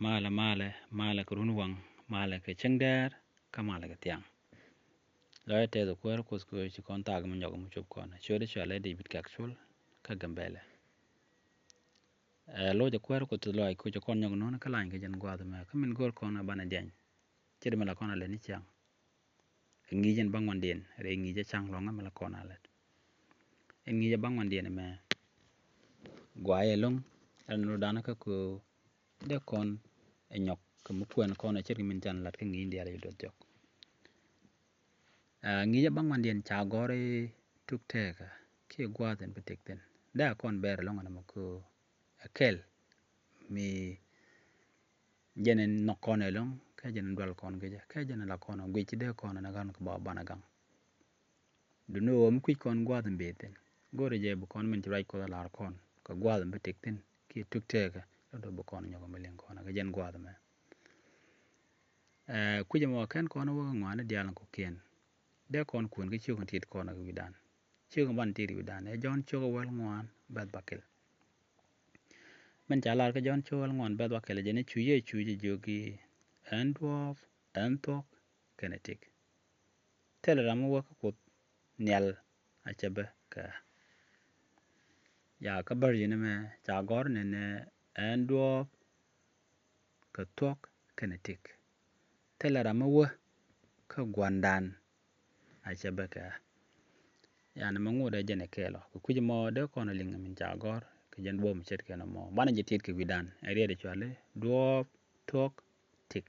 mala kurunwang mala ke chengder kamala ke tiang lo te do kwero kusko chi kon tag mo nyogo mo chup kon chode chale David Kakchul ka gambele lo je kwero ko to lo ai ko je kon nyogo non kala nge jen gwado me kamin gol kon bana den chede mala kon ale ni chang ngi jen bangwan den re ngi je chang lo ngam la kon ale ngi je bangwan den me gwaye long no dana ka ko de kon nyok ko mo kwen kon chede min jan lat ka ngi ndi ale do jok ngi je bangwan den cha gore tukteka ke gwaden betekten da kon ber lo ngana ko akel mi jenen no kon elong ka jenen dwal kon geje ka jenen la kon gwi de kon na gan ko ba bana gang du no am kwi kon gwaden beten gore je bu kon min trai ko la kon ko gwaden betekten ki tukteka do bu kon nyogo melen kon ga jen gwaden me kuje mo ken kon wo ngwana dial ko ken de kon kun ke chugon tit kon ga widan chugon ban tit widan e jon chugo wel ngwan bad bakel men chalar ke jon chugo wel ngwan bad bakel je ne chuje jogi endwof entok genetik teleram wo ko nyal achebe ka ya ka bar yene me cha gor ne endwof ka tok genetik teleram wo ka gwandan achebe ka ya na mangu de jene kelo ku kuje mo de kono linga min cha gor ke jen bom chet keno mo bana je tit ke widan ere de chale dwof tok tik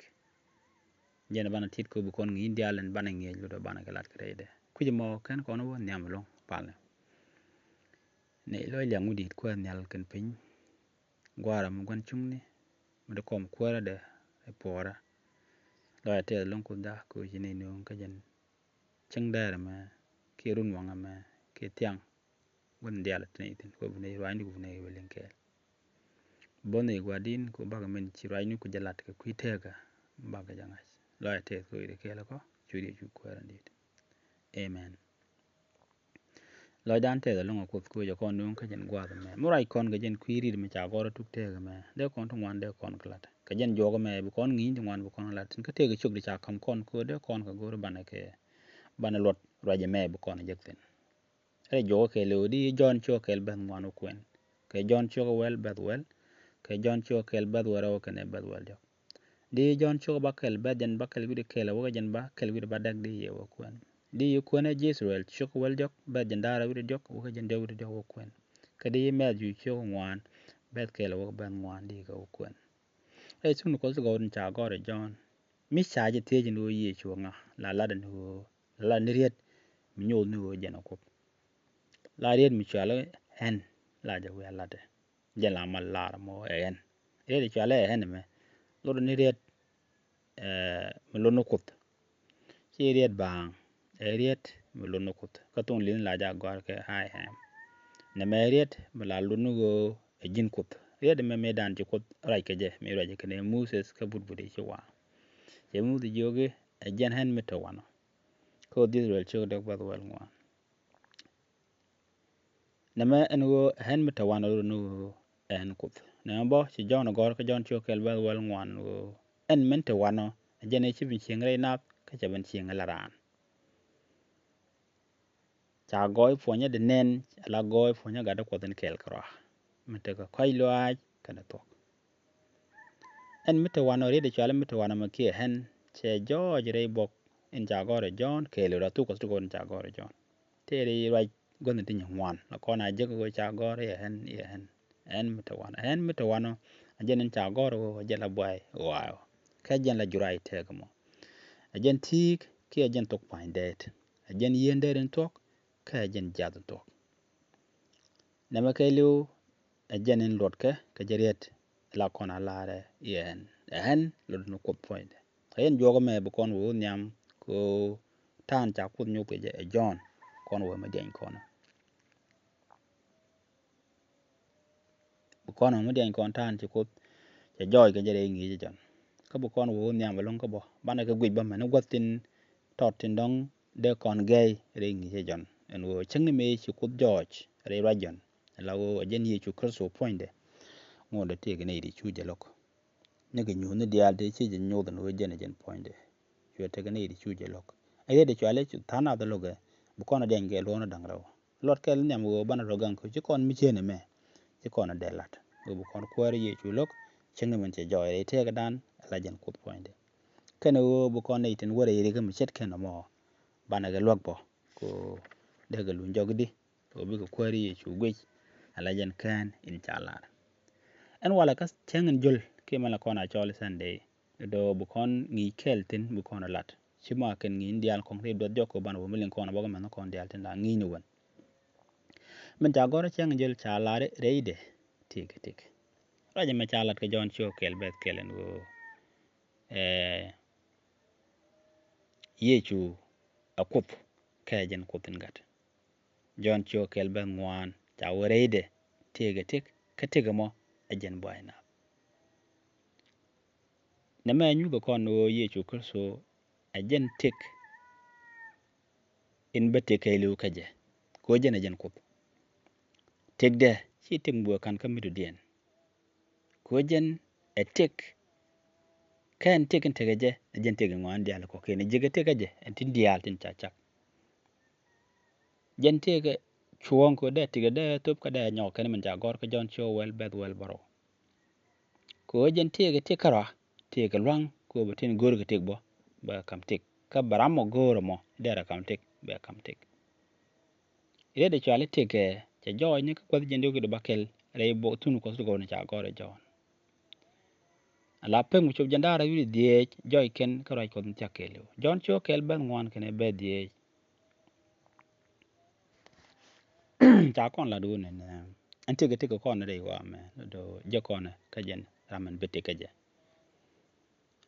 jene bana tit ko bu kon ngi ndialen bana ngi lu do bana galat krede kuje mo ken kono wo nyam long pal ne lo liangu dit ko nyal ken pin gwara mo gon chungni mo de kom kwara de pora lo te long ko da ko jine no ka jen chengdara ma ke run wanga ma ke tiang gon ndiala tin ko bu ne rwani bu ne welen ke bone gwadin ko baga men ci rwani ko jalat ko kuitega baga jangas lo te ko ire ke la ko churi ju ko randit amen lo dan te da longo ko jo kon nun ka jen gwada me murai kon ga jen kuiri me cha goro tuktega me de kon to wan de kon klat ka jen jogo me bu kon ngi wan bu kon lat ka te ga chuk de cha kam kon ko de kon ka goro bana ke bana lot raje me bu kon jekten e jogo ke lo di jon cho kel ben wanu kwen ke jon cho wel bad wel ke jon cho kel bad wara o kene bad wel jok di jon cho bakel baden bakel wi de kela wo jen ba kel wi ba dag di ye wo kwen di yu kwen e Israel cho wel jok baden dara wi de jok wo jen de wi de wo kwen ke di me ju cho ngwan bad kela wo ban ngwan di ga wo kwen e sun ko go rin cha gore jon mi sa je te jin wo ye cho nga la den ho la niriet mi nyol ni wo jen ko la riet mi chale hen la ja wi la de jen la mal la mo en e de chale hen me lo ni riet mi lo no kut chi riet bang e riet mi lo no kut ka ton lin la ja gor ke hai hem ne me riet mi la lo no go e jin kut riet me dan ji kut rai ke je mi rai ke ne Moses ka bud budi chi wa je mu di joge e jen hen mi to wano ko di rel chi de ba wel ngwa ne me en go hen mi to wano no en kut ne bo chi jon gor ka jon cho kel ba wel ngwan go en men to wano jene chi bin chieng re nap ka che ban chieng la ran cha goy fonya de nen la goy fonya ga da ko den kel kra mete ka kai lo ai kana to en mete wano re de chala mete wano ma ke hen che jo jere bok en cha gore jon kelo ra tu ko tu gon cha gore jon te re right gon tin ngwan la ko na je ko cha gore hen en mete wano jenen cha gore go je la boy wow ka jen la jurai te mo ajen tik ki ajen tok pain det ajen yende den tok ka ajen jadu tok nama ke liu ajen en lot ka jeriet la kona lare yen en lot no kop point ayen jogo me bu kon wo nyam ko tan cha kut nyu pe je jon kon wo me den kon bu kon mo den kon tan chi kut je joy ke jere ngi je jon ka bu kon wo nyam balong ko bo bana ka gwi ba me no gotin tot tin dong de kon gay re ngi je jon en wo ching ni me chi kut George re rajon la wo ajen ye chu kurso point de ngo de te ne ri chu je lok cái nhu nó dial de chi nyu the no jen point de chwe te ne di chu je lok ai de chwale chu thana de loge bu kono den ge lo na dang raw lot kel nyam go bana rogan ko chi kon mi chene me chi kon de lat bu kon kwari ye chu lok cheng men che joy te ga dan la jen kut point de kene wo bu kon ne tin wore ye ga mi chet ken mo bana ga lok bo ko de ga lu jogdi to bi ko kwari ye chu gwe ala jen kan in chala en wala kas chengen jul ke mala kona chol sande do bu kon ngi keltin bu kon lat chima ken ngi ndial kon re do joko ban bo milin kona boga man kon dial tin da ngi ni won men ta gora chengen jul chala reide tik raja me chalat ke jon cho kel bet kelen wo yechu akup kajen kupin gat jon cho kel ben ngwan ta reide tik ka mo ajen boyna nema nyu ko kon wo yechu kurso ajen tik in bete kailu kaje ko jen ajen kup tik de chi tim bo kan kamidu dien ko jen a tik kan tikin tegeje ajen tik ngwan dial ko ken jige tegeje tin dial tin chachak jen tege chuon ko de tige de top ka de nyo ken men ja gor ko jon cho wel bed wel baro ko jen tege tikara tege lwang ko betin gor ke tikbo ba kam tik ka baramo goro mo dera kam tik ba kam tik ile de chale tege che jo ni ko jen de ko bakel re bo tunu ko so ne ja gor jon ala peng chop jandara wi die joy ken ka rai ko chakelo jon cho kel ben ngwan ken be die cha kon la du ne an tege kon re wa me do je kon ka jen ramen bete kaje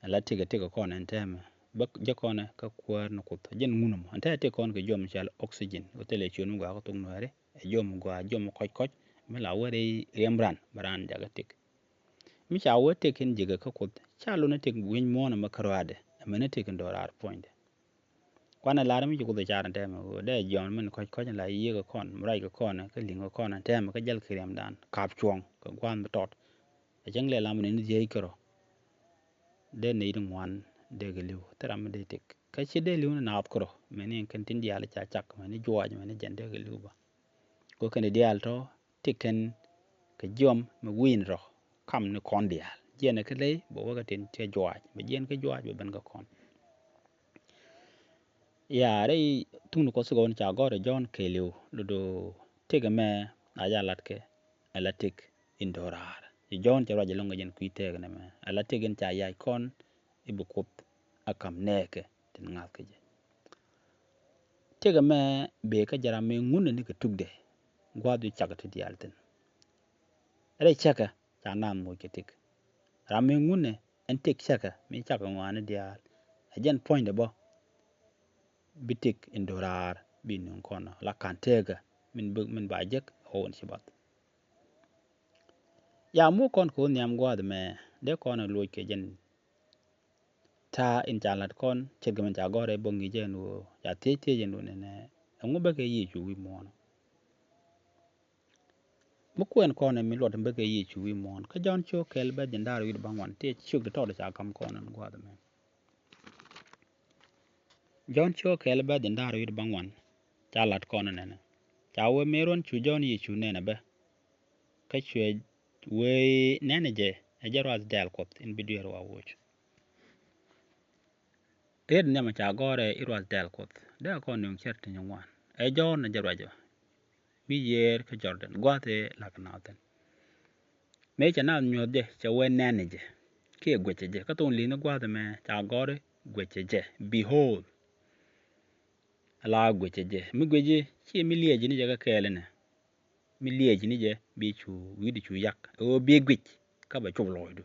ala tege kon en tem bak je kon ka kwar no ko jen ngunum anta te kon ke jom chal oxygen o tele chunu ga ko tung noare e jom koch me la wore rembran baran jaga tik mi cha wote ken jiga ka ko chalo na tik win mo na makarade amene tik ndorar point kwana lar mi ko de charan tem o de jon men koch la yi ga kon mrai ga kon ka lingo kon tem ka jal krem dan kap chuong ka kwan tot e jeng le lam ne je kro de ne dum wan de ga liu taram de tik ka chi de liu na ap kro meni kan tin dial cha chak meni juaj meni jen de ga liu ba ko kan dial to tiken ka jom me win ro kam ne kon dial jen ka le bo ga tin che juaj be jen ka juaj be ban ga kon ya re tunu ko so cha gore jon ke liu do tiga me aja latke alatik indorar jon cha raja longa jen kuite ne me alatik en cha ya kon ibu kop akam neke tin ngal ke je tiga me be ka jara me ngunne ne ka tugde gwadu chagati dialten re chaka cha nan mo ke tik rame ngunne en tik chaka mi chaka ngwane dial ajen point de bo bitik indorar binun kono la kantega min bajek hon sibat ya mu kon ko nyam gwad me de kono lo ke jen ta in jalat kon chegmen ja gore bongi jenu ya tete jenu ne ngu be ke yi ju wi mon mu kwen kono mi lot be ke yi ju wi mon ka jon cho kel be jendar wi bangwan te chuk de to de ja kam kono gwad me jon cho kel be jendar wi bangwan jalat kono ne chawe meron chu jon yi chu ne be ka chwe we nene je e jarwas del kot in bidiero wa woch red nyama cha gore irwas del kot de ko nung cherte nywan e jon na jarwajo mi yer ka jordan gwate laknaten me cha na nyode cha we nene je ke gweche je ka ton li na gwate me cha gore gweche je behold ala gweche je mi gweje chi mi lieji ni je ka kele ne mi lieji ni je bi chu widi chu yak o bi gwich ka ba chu loido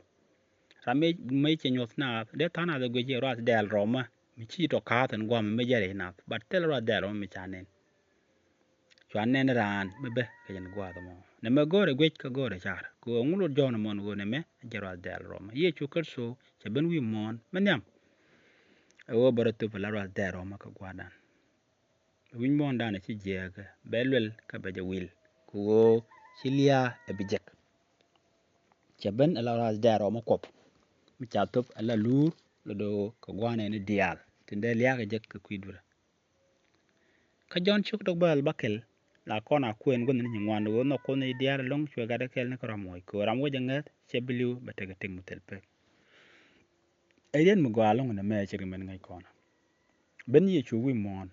rame me che nyot na de tana de gweje ras del roma mi chi to ka tan gwam me jere na but tel ras del roma mi chanen chanen ran be ke jen gwa mo ne me gore gwech ka gore char ko ngulo jon mon go ne me jero del roma ye chu kerso che ben wi mon menyam o baro to la ras del roma ka gwadan win mon dana ci jeega belwel ka beje wil ko cilia e bijek ci ben ala ras daro ma kop mi cha top ala lur lo do ko gwane ni dial tinde liya ga jek ko kwidura ka jon chuk dok bal bakel la kona kuen gon ni ngwan go no ko ni dial long chwe ga kel ni karamoy ko ram wo jangat chebliu batega ting mutel pe ayен mu gwa long na me chege men ngai kona ben ye chu wi mon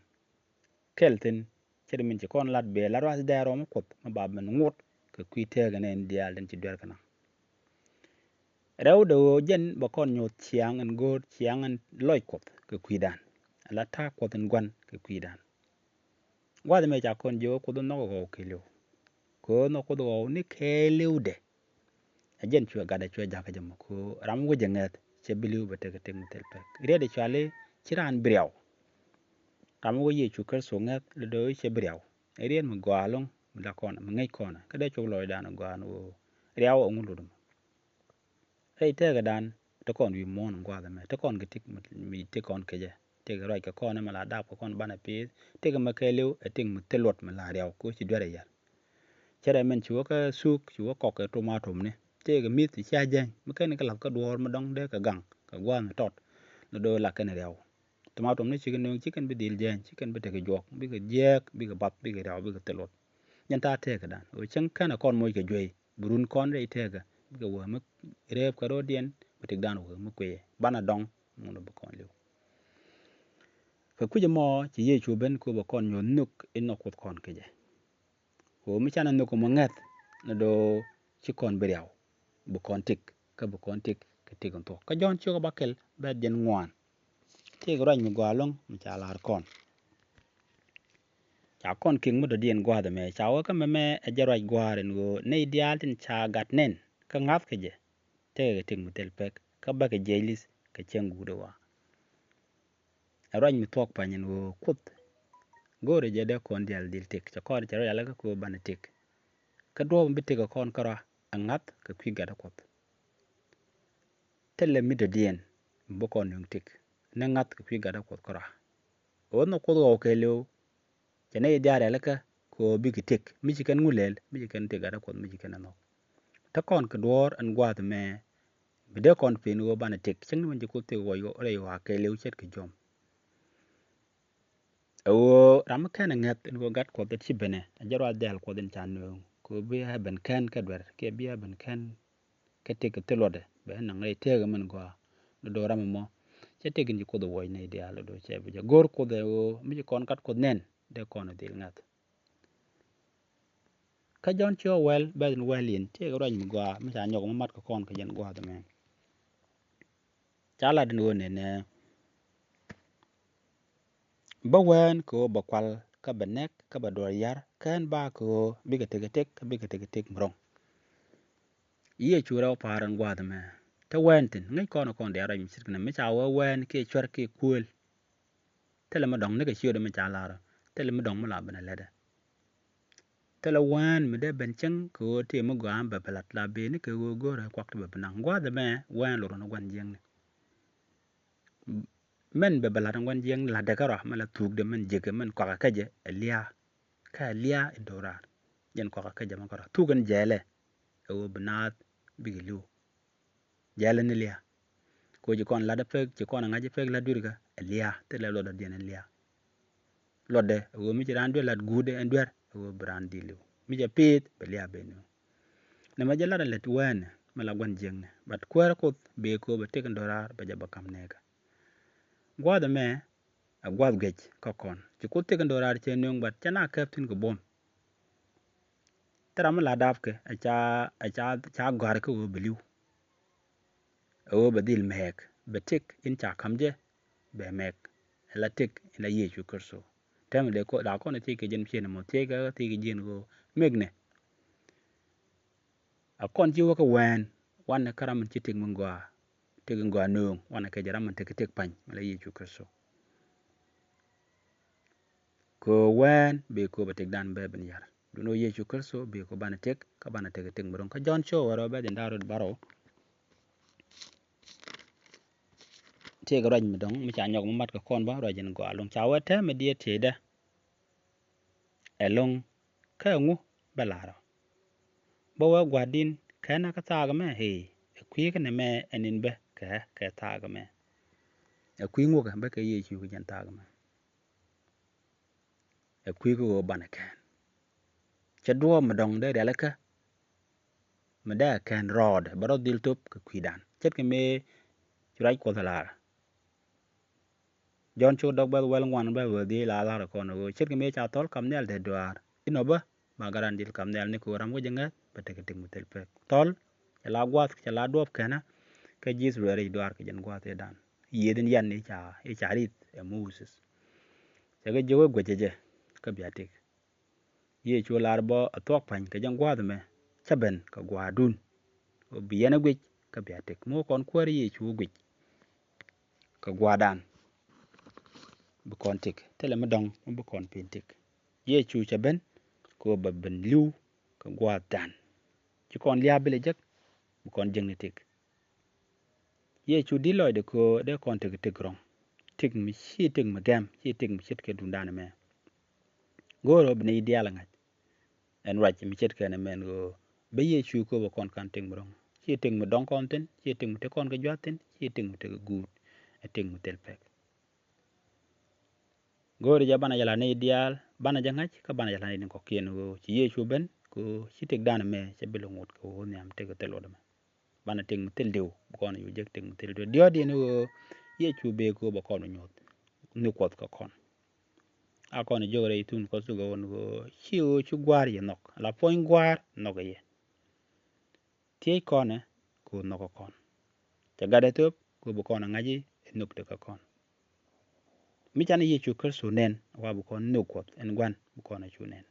kelten chede min ci kon lat be la ras daro mo kot ma bab men ngut ko kwite ga nen dial den ci der kana rew do jen ba kon nyot chiang an gor chiang an loy kot ko kwidan ala ta kot en gwan ko kwidan gwa de me ja kon jo ko do no go kilo ko no ko do ni keleude ajen chwe ga da chwe ja ka jam ko ram wo jengat che biliu ba te te mutel pe re de chale chiran briaw ram wo ye chu ker so ngat le do che briaw rien mu gwa long mu da kon mu ngai kona ka de chu loy dan gwa no riaw o ngulu dum hey te ga dan to kon wi mon gwa da me to kon gitik mi te kon ke je te ga roi ka kon ma la da ko kon bana pe te ga ma ke lew e ting mu telot ma la riaw ko ci dore ya chere men chu ka suk chu ko ke tomato ne te ga mit ci ajen mu ken ka la ka duor ma dong de ka gang ka gwa na tot no do la ken riaw tomato ne chicken bi dil jen chicken bi te ga jok bi ga jek bi ga bap bi ga riaw bi ga telot nyen ta te ga dan o chen kana kon mo ke joy burun kon re te ga bi ga wa ma rep ka ro dien bi te dan wo mu kwe bana dong mo no ba kon lew ka ku je mo ci ye chu ben ko ba kon nyon nuk in no ko kon ke je ko mi chana nuk mo ngat no do ci kon bi riaw bu kon tik ka bu kon tik ka tigon to ka jon chu ba kel ba den ngwan te ga roi mi gwa long mi cha lar kon cha kon king mo do dien gwa da me cha wa ka me e je roi gwa ren go ne dial tin cha gat nen ka ngap ke je te ga ting mo tel pek ka ba ke jelis ka chengu do wa roi mi tok pa nyen go kut gore je de kon dial dil tik cha ko cha roi ala ka ko bana tik ka do bi te ga kon kara angat ka kwi ga da kot tele mi do dien bo kon yung tik na ngat ka kwi ga da kot kara o no ko do ke lew chane diare laka ko bigi tik mi chiken ngulel mi chiken te ga da kot mi chiken no ta kon ka dor an gwa de me bide kon pin go bana tik ching mi ko te go yo re wa ke lew chet ke jom o ram kan ngat go gat ko de chi bene ajaro del ko den chan no ko bi ha ben kan ka dwer ke bi ha ben kan ke te ke telode be na ngai te ga man go do ram mo che te gi ko do woy ne dia lo do che bi gor ko de o mi kon kat ko nen de kon dil ngat ka jon cho wel ben welin te ga roi mi gwa mi cha nyok mat ko kon ka jen gwa de men cha la den wone ne ba wen ko ba kwal ka benek ka ba do yar kan ba ko bi ga te tek bi ga te tek mrong ye chu ra paran gwa de me ta wen tin ngai kon de ra mi sir na mi cha wa wen ke chwar ke kul tele ma dong ne ga chiyo de mi cha la ra tele ma dong ma la bana leda tele wan mi de ben cheng ko te mo gwa ba balat la be ni ke go go ra kwak ba bana gwa de me wan lo no gwan jeng men ba balat gwan jeng la de ka ra ma la tuk de men je ke men kwa ka je elia ka elia dora jen kwa ka je ma ka ra tu gan jele o banat bigilu jele ni lia ko ji kon la de pek ji kon nga ji pek la durga elia tele lo da den elia lode o mi ran do lat gude en dwer o brand dilu mi ja pit belia benu na ma jala let wen mala gwan jeng bat kwar ko be ko be te ndora ba ja bakam nega gwa da me a gwa gech ko kon ji ko te ndora che nyong bat chana captain ko bom tara mala dafke cha gar ko beliu o badil mek betik in cha kamje be mek la tik la yechu kurso tem de ko da ko ne ti ke jen chen mo te ga ti ke jen go megne a kon ji wo ko wen wan ne karam ti tik mungwa tik ngwa no wan ke jaram te ke tik pan la yechu kurso ko wen be ko batik dan be ben yar du no yechu kurso be ko bana tik ka bana te ke tik murong ka jon cho waro be den darod baro te ga raj mi dong mi cha nyok mat ko kon ba rajen go along cha wa te me die te da elong ka ngu balaro bo wa gwadin kana ka ta ga me he Kwi ka ne me enin be ka ta ga me. Kwi ngo ka be ka ye chu jan ta ga me. Kwi ko ban ka. Cha duo ma dong de la ka. Ma da kan rod baro dil top ka kwi dan. Chet ka me churai ko la. John chu dog ba wel ngwan ba di la ko no chet ka me cha tol kam nel de doar. Ino ba ma garan dil kam nel ni ko ram ko jenga ba te ka ting mutel pe. Tol la gwat cha la dop kana ka jis re doar ka jen gwat e dan. Yedin yan ni cha rit e Moses. Cha ga jogo gwejeje ka biatik. Ye chu lar bo atok pan ka jen gwat me cha ben ka gwa dun. O biyana gwej ka biatik. Mo kon kwari ye chu gwej ka gwa dan. Bu kon tik tele ma dong bu kon pin tik. Ye chu cha ben ko ba ben liu ka gwa dan. Chi kon lia bile jak bu kon jeng ni tik. Ye chu di loy de ko de kon tik rong. Tik mi chi tik ma gam chi tik mi chit ke dun dan me. Goro bne ideal ngat. En rach mi chit ke na men go be ye chu ko ba kon kan tik mrong. Chi tik mi dong kon tin, chi tik mi te kon ka jwatin, chi tik mi te good, tik mi tel pek. Goro ja bana jala ne ideal, bana jangach ka bana jala ne ko kien go chi ye chu ben ko chi tik dan me che bilo ngot ko nyam te ko tel odama. Bana tik mi tel dew kon yu jek tik mi tel dew. Dio di no ye chu be ko ba kon nyot. Ni kwat ka kon. A kon jogre itun ko su go no chi o chu gwar ye nok. La poin gwar nok ye. Tie kon ko nok kon. Cha gade top ko ba kon ngaji nok te ka kon. Mi chane ye chu kar su nen wa bu kon no kwat en gwan bu kon chu nen.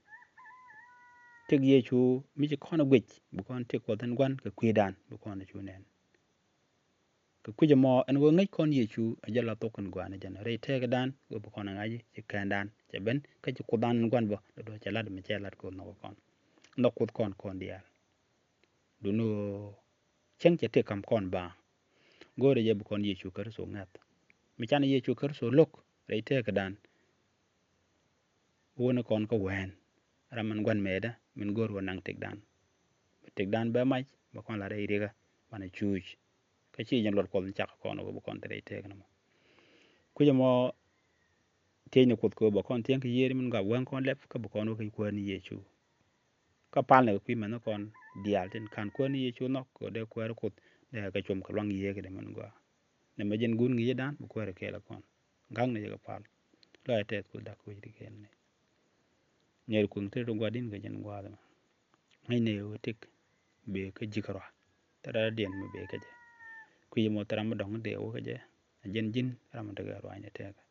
Tik ye chu mi chi kon gwej bu kon tik kwat en gwan ka kwi dan bu kon chu nen. Ka kuje mo en go ngai kon ye chu ajala to kon gwan jan re te ga dan go bu kon ngaji chi kan dan che ben ka chi ku dan gwan bo do cha lad mi che lad ko no kon. No kut kon dia. Du no cheng che te kam kon ba. Go re je bu kon ye chu kar su ngat. Mi chane ye chu kar su lok re te ga dan. Wona kon ko wen raman gwan meda min gor wo nang tik dan ba mai ba kon la re riga bana chuj ka chi jan lor kon chak kon go kon tre te ga mo ku mo te ni kut ko ba kon ten ki yeri min ga wan kon lep ka ba kon ko ko ni ye chu ka pal ne ku man kon dial ten kan ko ni ye chu nok ko de ko kut de ka chum ka lang ye ga de man go ne ma jen gun ngi dan bu ko re ke la kon gang ne ga pal la te ku da ku di ken ne nyer kun te gwa din ga jen gwa da mai ne o tik be ka jikra tara den me be ka je ku mo tara ma dong de o ka je jen jin ram da ga rwa ne te ka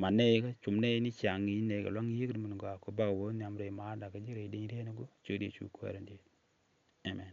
mane ga chum ne ni chang ni ne ga lang yi ga man ga ko ba wo nyam re ma da ga jire din re ne go chu di chu ko re ndi amen.